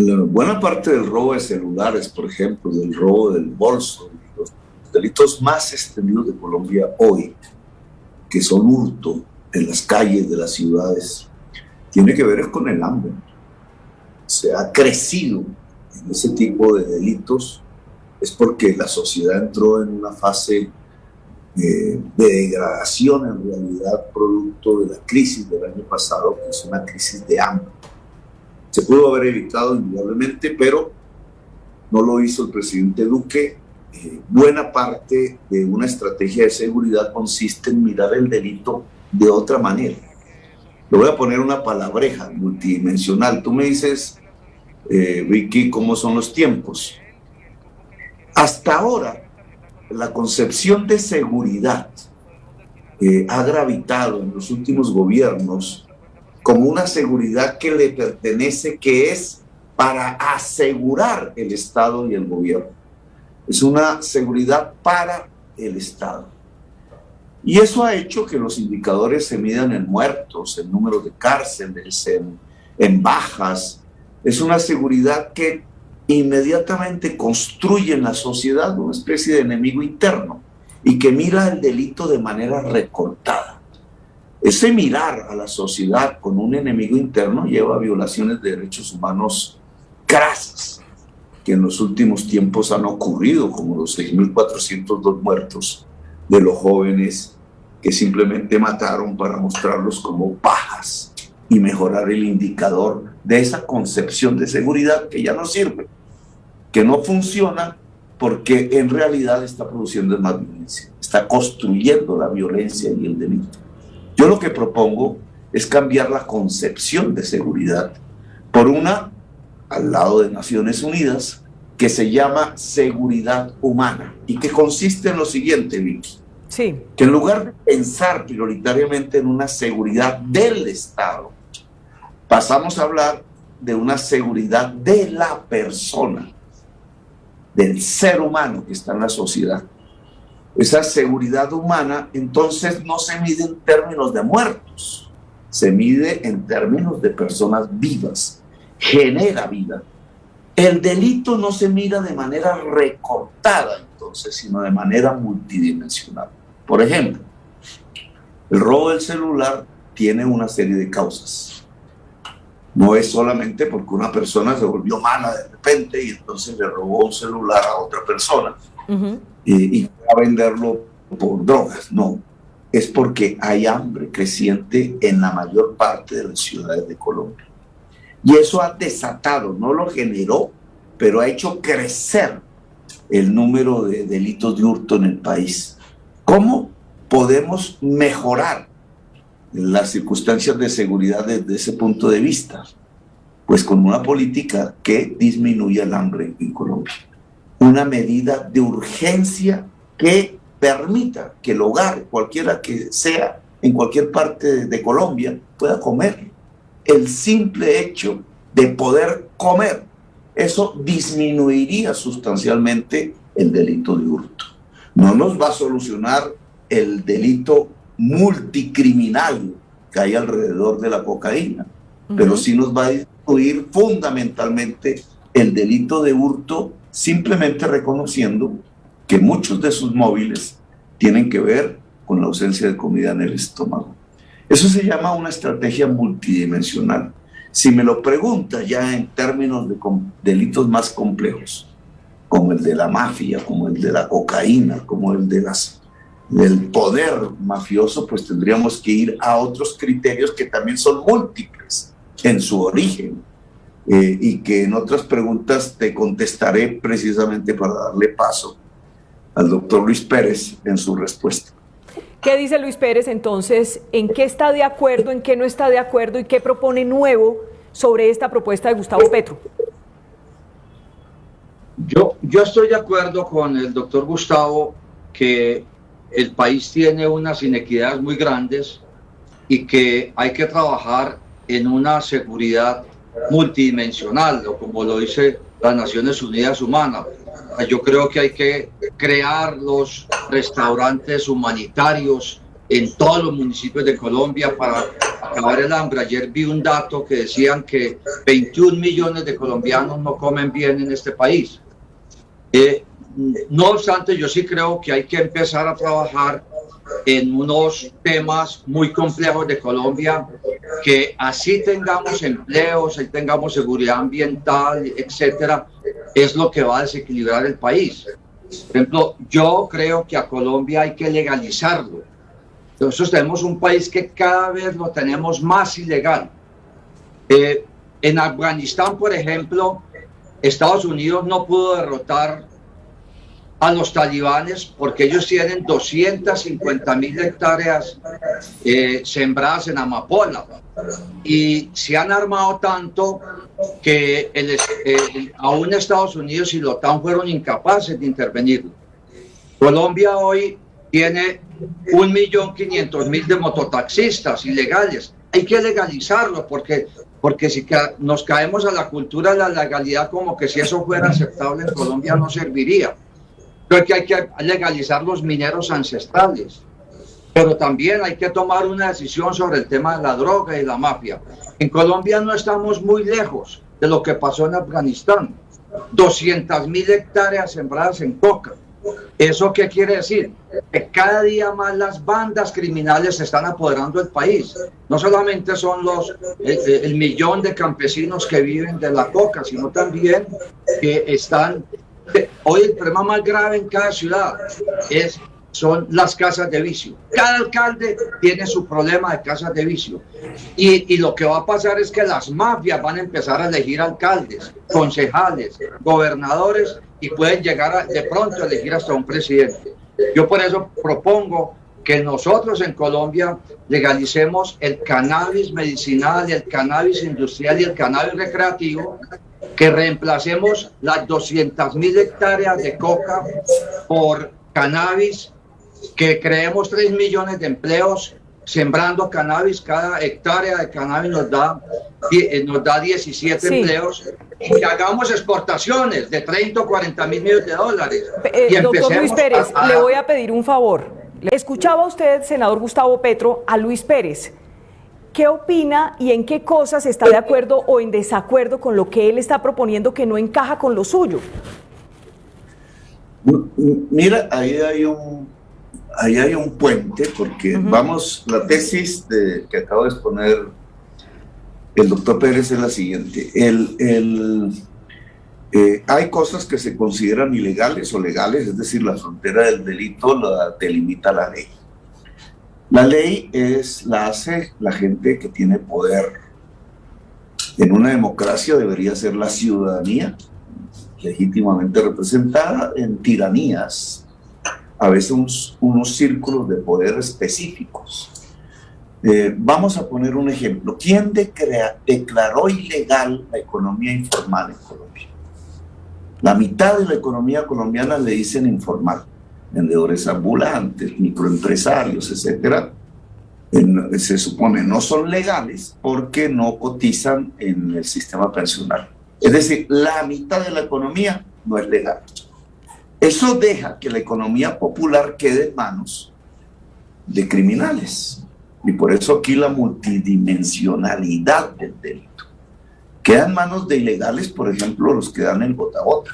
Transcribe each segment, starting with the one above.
Buena parte del robo de celulares, por ejemplo, del robo del bolso, los delitos más extendidos de Colombia hoy, que son hurto en las calles de las ciudades, tiene que ver con el hambre. Se ha crecido en ese tipo de delitos, es porque la sociedad entró en una fase de degradación, en realidad, producto de la crisis del año pasado, que es una crisis de hambre. Se pudo haber evitado indudablemente, pero no lo hizo el presidente Duque. Buena parte de una estrategia de seguridad consiste en mirar el delito de otra manera. Le voy a poner una palabreja multidimensional. Tú me dices, Vicky, ¿cómo son los tiempos? Hasta ahora, la concepción de seguridad ha gravitado en los últimos gobiernos como una seguridad que le pertenece, que es para asegurar el Estado y el gobierno. Es una seguridad para el Estado. Y eso ha hecho que los indicadores se midan en muertos, en números de cárceles, en bajas. Es una seguridad que inmediatamente construye en la sociedad una especie de enemigo interno y que mira el delito de manera recortada. Ese mirar a la sociedad con un enemigo interno lleva a violaciones de derechos humanos crasas, que en los últimos tiempos han ocurrido, como los 6.402 muertos de los jóvenes que simplemente mataron para mostrarlos como pajas y mejorar el indicador de esa concepción de seguridad que ya no sirve, que no funciona, porque en realidad está produciendo más violencia, está construyendo la violencia y el delito. Yo lo que propongo es cambiar la concepción de seguridad por una, al lado de Naciones Unidas, que se llama seguridad humana y que consiste en lo siguiente, Vicky. Sí. Que en lugar de pensar prioritariamente en una seguridad del Estado, pasamos a hablar de una seguridad de la persona, del ser humano que está en la sociedad. Esa seguridad humana entonces no se mide en términos de muertos, se mide en términos de personas vivas, genera vida. El delito no se mira de manera recortada entonces, sino de manera multidimensional. Por ejemplo, el robo del celular tiene una serie de causas. No es solamente porque una persona se volvió mala de repente y entonces le robó un celular a otra persona. Y a venderlo por drogas, no, es porque hay hambre creciente en la mayor parte de las ciudades de Colombia. Y eso ha desatado, no lo generó, pero ha hecho crecer el número de delitos de hurto en el país. ¿Cómo podemos mejorar las circunstancias de seguridad desde ese punto de vista? Pues con una política que disminuya el hambre en Colombia. Una medida de urgencia que permita que el hogar, cualquiera que sea, en cualquier parte de Colombia, pueda comer. El simple hecho de poder comer, eso disminuiría sustancialmente el delito de hurto. No nos va a solucionar el delito multicriminal que hay alrededor de la cocaína, pero sí nos va a disminuir fundamentalmente el delito de hurto, simplemente reconociendo que muchos de sus móviles tienen que ver con la ausencia de comida en el estómago. Eso se llama una estrategia multidimensional. Si me lo pregunta ya en términos de delitos más complejos, como el de la mafia, como el de la cocaína, como el de del poder mafioso, pues tendríamos que ir a otros criterios que también son múltiples en su origen. Y que en otras preguntas te contestaré precisamente para darle paso al doctor Luis Pérez en su respuesta. ¿Qué dice Luis Pérez entonces? ¿En qué está de acuerdo, en qué no está de acuerdo y qué propone nuevo sobre esta propuesta de Gustavo Petro? Yo estoy de acuerdo con el doctor Gustavo que el país tiene unas inequidades muy grandes y que hay que trabajar en una seguridad multidimensional, o como lo dice las Naciones Unidas Humanas. Yo creo que hay que crear los restaurantes humanitarios en todos los municipios de Colombia para acabar el hambre. Ayer vi un dato que decían que 21 millones de colombianos no comen bien en este país. No obstante, yo sí creo que hay que empezar a trabajar en unos temas muy complejos de Colombia, que así tengamos empleos, así tengamos seguridad ambiental, etcétera, es lo que va a desequilibrar el país. Por ejemplo, yo creo que a Colombia hay que legalizarlo. Entonces tenemos un país que cada vez lo tenemos más ilegal. En Afganistán, por ejemplo, Estados Unidos no pudo derrotar a los talibanes porque ellos tienen 250.000 hectáreas sembradas en amapola y se han armado tanto que aún Estados Unidos y la OTAN fueron incapaces de intervenir. Colombia hoy tiene 1.500.000 de mototaxistas ilegales. Hay que legalizarlo porque si nos caemos a la cultura de la legalidad como que si eso fuera aceptable en Colombia no serviría. Creo que hay que legalizar los mineros ancestrales, pero también hay que tomar una decisión sobre el tema de la droga y la mafia. En Colombia no estamos muy lejos de lo que pasó en Afganistán. 200.000 hectáreas sembradas en coca. ¿Eso qué quiere decir? Que cada día más las bandas criminales se están apoderando del país. No solamente son el millón de campesinos que viven de la coca, sino también que están... Hoy el problema más grave en cada ciudad son las casas de vicio. Cada alcalde tiene su problema de casas de vicio. Y lo que va a pasar es que las mafias van a empezar a elegir alcaldes, concejales, gobernadores y pueden llegar de pronto a elegir hasta un presidente. Yo por eso propongo que nosotros en Colombia legalicemos el cannabis medicinal, el cannabis industrial y el cannabis recreativo, que reemplacemos las 200.000 hectáreas de coca por cannabis, que creemos 3 millones de empleos sembrando cannabis. Cada hectárea de cannabis nos da 17 empleos, y que hagamos exportaciones de 30 o 40 mil millones de dólares. Doctor Luis Pérez, le voy a pedir un favor. Escuchaba usted, senador Gustavo Petro, a Luis Pérez. ¿Qué opina y en qué cosas está de acuerdo o en desacuerdo con lo que él está proponiendo que no encaja con lo suyo? Mira, ahí hay un puente, porque vamos, la tesis que acabo de exponer el doctor Pérez es la siguiente. Hay cosas que se consideran ilegales o legales, es decir, la frontera del delito la delimita la ley. La ley la hace la gente que tiene poder. En una democracia debería ser la ciudadanía legítimamente representada. En tiranías, a veces unos círculos de poder específicos. Vamos a poner un ejemplo. ¿Quién declaró ilegal la economía informal en Colombia? La mitad de la economía colombiana le dicen informal. Vendedores ambulantes, microempresarios, etcétera, se supone no son legales porque no cotizan en el sistema pensional. Es decir, la mitad de la economía no es legal. Eso deja que la economía popular quede en manos de criminales. Y por eso aquí la multidimensionalidad del delito. Queda en manos de ilegales, por ejemplo, los que dan el gota a gota.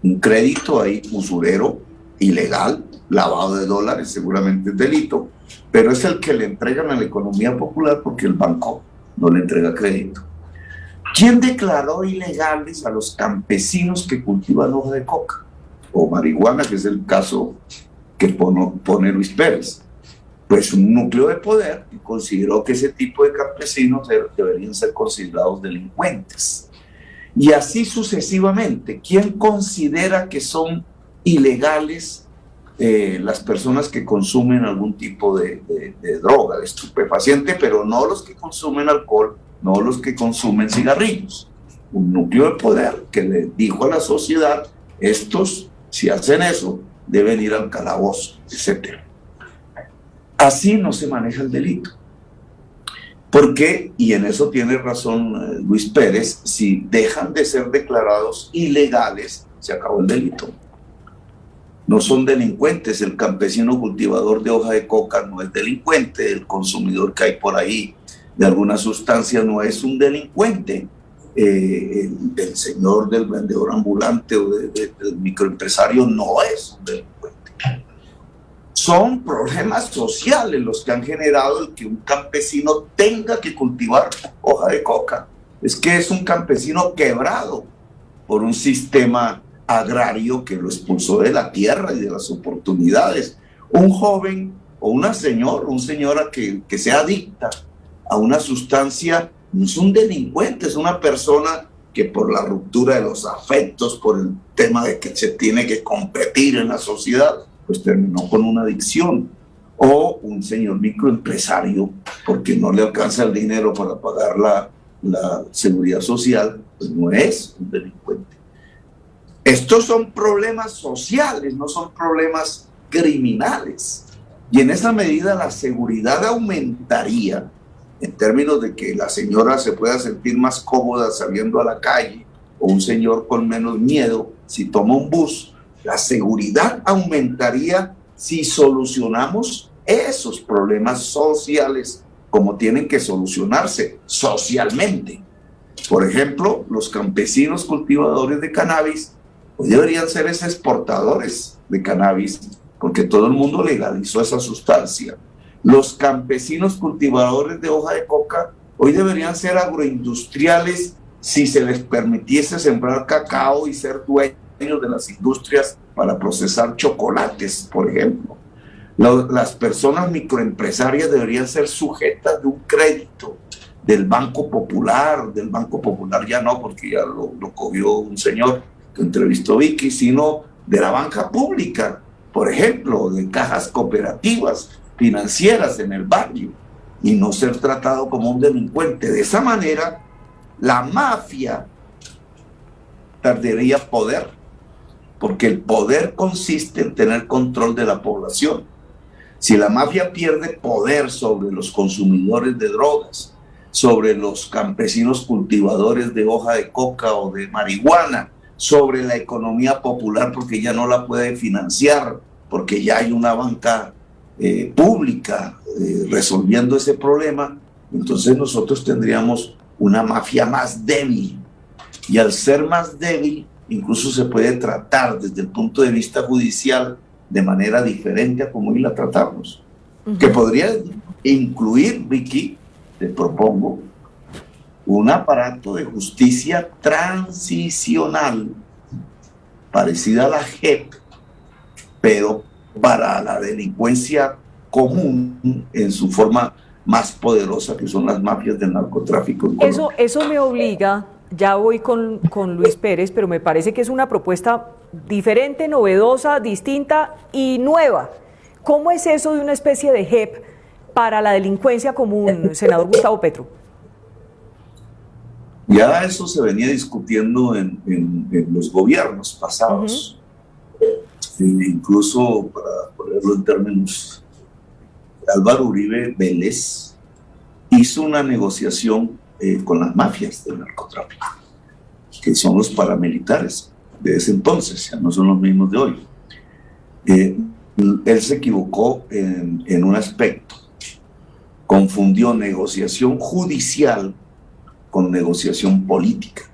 Un crédito ahí usurero, ilegal, lavado de dólares, seguramente es delito, pero es el que le entregan a la economía popular porque el banco no le entrega crédito. ¿Quién declaró ilegales a los campesinos que cultivan hoja de coca o marihuana, que es el caso que pone Luis Pérez? Pues un núcleo de poder que consideró que ese tipo de campesinos deberían ser considerados delincuentes. Y así sucesivamente. ¿Quién considera que son ilegales las personas que consumen algún tipo de droga, de estupefaciente, pero no los que consumen alcohol, no los que consumen cigarrillos? Un núcleo de poder que le dijo a la sociedad, estos, si hacen eso, deben ir al calabozo, etc. Así no se maneja el delito. Porque, y en eso tiene razón Luis Pérez, si dejan de ser declarados ilegales, se acabó el delito. no son delincuentes. El campesino cultivador de hoja de coca no es delincuente, el consumidor que hay por ahí de alguna sustancia no es un delincuente, el señor del vendedor ambulante o del microempresario no es un delincuente. Son problemas sociales los que han generado el que un campesino tenga que cultivar hoja de coca. Es que es un campesino quebrado por un sistema agrario que lo expulsó de la tierra y de las oportunidades. Un joven o una señora que sea adicta a una sustancia no es un delincuente, es una persona que por la ruptura de los afectos, por el tema de que se tiene que competir en la sociedad, pues terminó con una adicción. O un señor microempresario, porque no le alcanza el dinero para pagar la seguridad social, pues no es un delincuente. Estos son problemas sociales, no son problemas criminales. Y en esa medida la seguridad aumentaría en términos de que la señora se pueda sentir más cómoda saliendo a la calle, o un señor con menos miedo si toma un bus. La seguridad aumentaría si solucionamos esos problemas sociales como tienen que solucionarse socialmente. Por ejemplo, los campesinos cultivadores de cannabis pues deberían ser exportadores de cannabis, porque todo el mundo legalizó esa sustancia. Los campesinos cultivadores de hoja de coca hoy deberían ser agroindustriales si se les permitiese sembrar cacao y ser dueños de las industrias para procesar chocolates, por ejemplo. Las personas microempresarias deberían ser sujetas de un crédito del Banco Popular ya no, porque ya lo cogió un señor que entrevistó Vicky, sino de la banca pública, por ejemplo, de cajas cooperativas financieras en el barrio, y no ser tratado como un delincuente. De esa manera, la mafia perdería poder, porque el poder consiste en tener control de la población. Si la mafia pierde poder sobre los consumidores de drogas, sobre los campesinos cultivadores de hoja de coca o de marihuana, sobre la economía popular, porque ya no la puede financiar, porque ya hay una banca pública resolviendo ese problema, entonces nosotros tendríamos una mafia más débil. Y al ser más débil, incluso se puede tratar desde el punto de vista judicial de manera diferente a como hoy la tratamos. Que podría incluir, Vicky, te propongo, un aparato de justicia transicional parecida a la JEP, pero para la delincuencia común en su forma más poderosa, que son las mafias del narcotráfico. Eso me obliga, ya voy con Luis Pérez, pero me parece que es una propuesta diferente, novedosa, distinta y nueva. ¿Cómo es eso de una especie de JEP para la delincuencia común, senador Gustavo Petro? Ya eso se venía discutiendo en los gobiernos pasados. Incluso, para ponerlo en términos, Álvaro Uribe Vélez hizo una negociación con las mafias del narcotráfico, que son los paramilitares de ese entonces, ya no son los mismos de hoy. Él se equivocó en un aspecto, confundió negociación judicial con negociación política,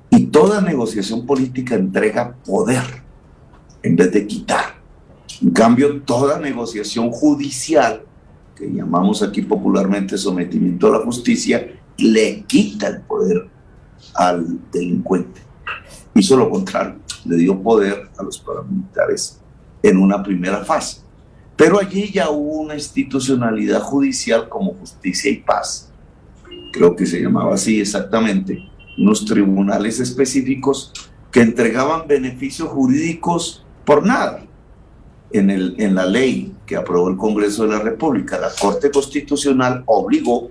y toda negociación política entrega poder en vez de quitar. En cambio, toda negociación judicial, que llamamos aquí popularmente sometimiento a la justicia, le quita el poder al delincuente. Hizo lo contrario, le dio poder a los paramilitares en una primera fase. Pero allí ya hubo una institucionalidad judicial como Justicia y Paz, creo que se llamaba así exactamente, unos tribunales específicos que entregaban beneficios jurídicos por nada. En la ley que aprobó el Congreso de la República, la Corte Constitucional obligó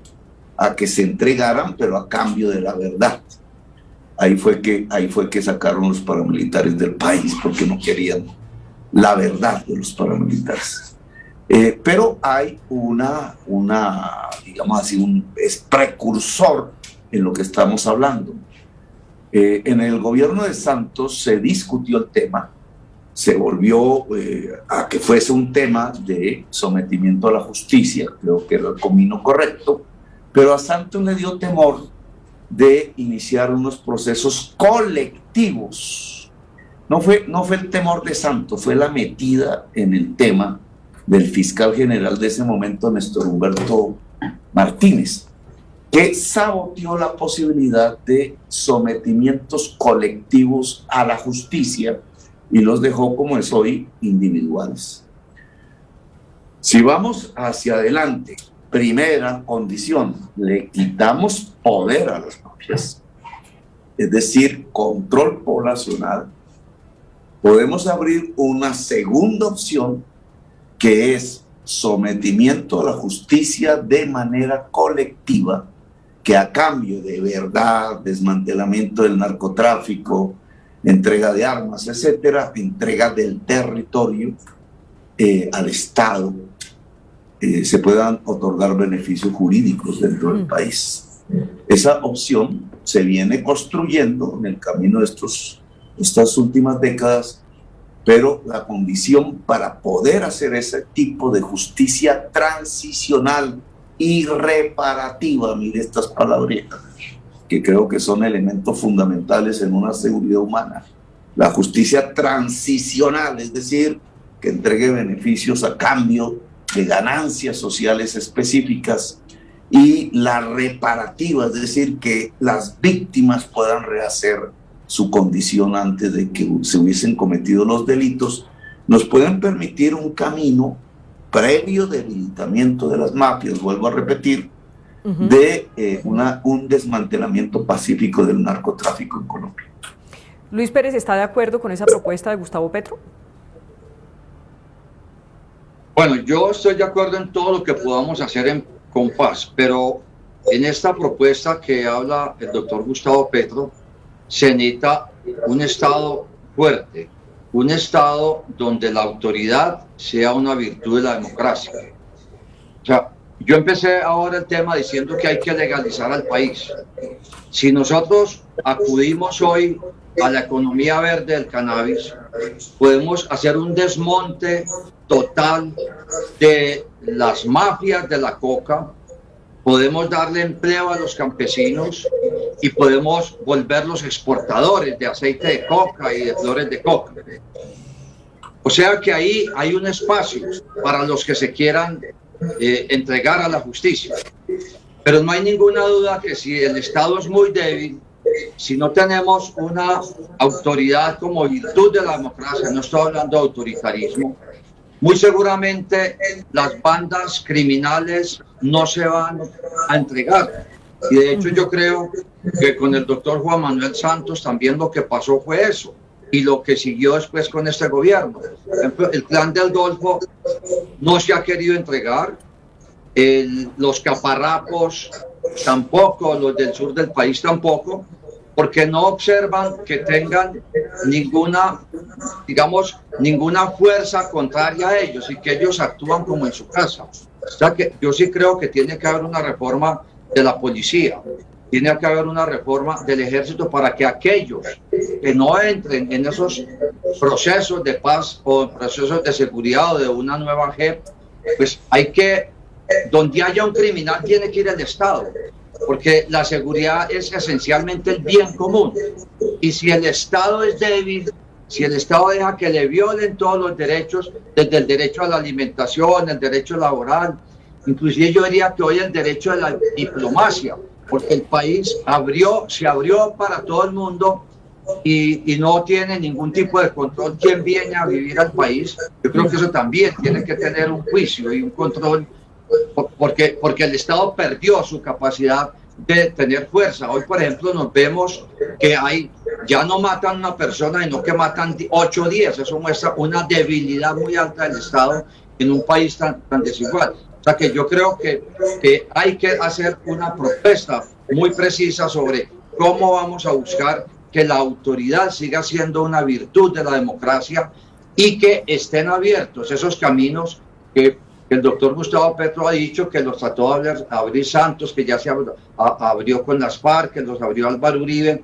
a que se entregaran, pero a cambio de la verdad. Ahí fue que sacaron los paramilitares del país, porque no querían la verdad de los paramilitares. Pero hay digamos así, es precursor en lo que estamos hablando. En el gobierno de Santos se discutió el tema se volvió a que fuese un tema de sometimiento a la justicia, creo que era el camino correcto, pero a Santos le dio temor de iniciar unos procesos colectivos. No fue el temor de Santos, fue la metida en el tema del fiscal general de ese momento, Néstor Humberto Martínez, que saboteó la posibilidad de sometimientos colectivos a la justicia y los dejó, como es hoy, individuales. Si vamos hacia adelante, primera condición, le quitamos poder a las mafias, es decir, control poblacional. Podemos abrir una segunda opción, que es sometimiento a la justicia de manera colectiva, que a cambio de verdad, desmantelamiento del narcotráfico, entrega de armas, etcétera, entrega del territorio al Estado, se puedan otorgar beneficios jurídicos dentro del país. Esa opción se viene construyendo en el camino de estas últimas décadas, pero la condición para poder hacer ese tipo de justicia transicional y reparativa, mire estas palabretas, que creo que son elementos fundamentales en una seguridad humana. La justicia transicional, es decir, que entregue beneficios a cambio de ganancias sociales específicas, y la reparativa, es decir, que las víctimas puedan rehacer su condición antes de que se hubiesen cometido los delitos, nos pueden permitir un camino previo debilitamiento de las mafias, vuelvo a repetir, de un desmantelamiento pacífico del narcotráfico en Colombia. Luis Pérez, ¿está de acuerdo con esa propuesta de Gustavo Petro? Bueno, yo estoy de acuerdo en todo lo que podamos hacer con paz, pero en esta propuesta que habla el doctor Gustavo Petro, se necesita un Estado fuerte, un Estado donde la autoridad sea una virtud de la democracia. O sea, yo empecé ahora el tema diciendo que hay que legalizar al país. Si nosotros acudimos hoy a la economía verde del cannabis, podemos hacer un desmonte total de las mafias de la coca, podemos darle empleo a los campesinos y podemos volverlos exportadores de aceite de coca y de flores de coca. O sea que ahí hay un espacio para los que se quieran entregar a la justicia. Pero no hay ninguna duda que si el Estado es muy débil, si no tenemos una autoridad como virtud de la democracia, no estoy hablando de autoritarismo, muy seguramente las bandas criminales no se van a entregar. Y de hecho yo creo que con el doctor Juan Manuel Santos también lo que pasó fue eso. Y lo que siguió después con este gobierno. Por ejemplo, el Clan del Golfo no se ha querido entregar. Los caparrapos tampoco, los del sur del país tampoco, porque no observan que tengan ninguna fuerza contraria a ellos y que ellos actúan como en su casa. O sea que yo sí creo que tiene que haber una reforma de la policía, tiene que haber una reforma del ejército para que aquellos que no entren en esos procesos de paz o procesos de seguridad o de una nueva JEP, pues hay que, donde haya un criminal tiene que ir el Estado, porque la seguridad es esencialmente el bien común. Y si el Estado es débil, si el Estado deja que le violen todos los derechos, desde el derecho a la alimentación, el derecho laboral, inclusive yo diría que hoy el derecho a la diplomacia, porque el país se abrió para todo el mundo y no tiene ningún tipo de control quién viene a vivir al país. Yo creo que eso también tiene que tener un juicio y un control, porque el Estado perdió su capacidad de tener fuerza. Hoy, por ejemplo, nos vemos que ya no matan a una persona, sino que matan 8 o 10. Eso muestra una debilidad muy alta del Estado en un país tan desigual. O sea que yo creo que hay que hacer una propuesta muy precisa sobre cómo vamos a buscar que la autoridad siga siendo una virtud de la democracia y que estén abiertos esos caminos que el doctor Gustavo Petro ha dicho que los trató de abrir Santos, que ya se abrió con las FARC, que los abrió Álvaro Uribe,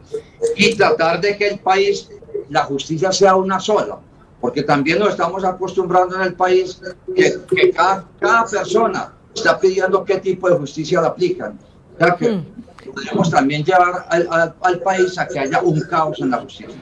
y tratar de que el país, la justicia sea una sola. porque también nos estamos acostumbrando en el país que cada persona está pidiendo qué tipo de justicia le aplican. O sea que podemos también llevar al país a que haya un caos en la justicia.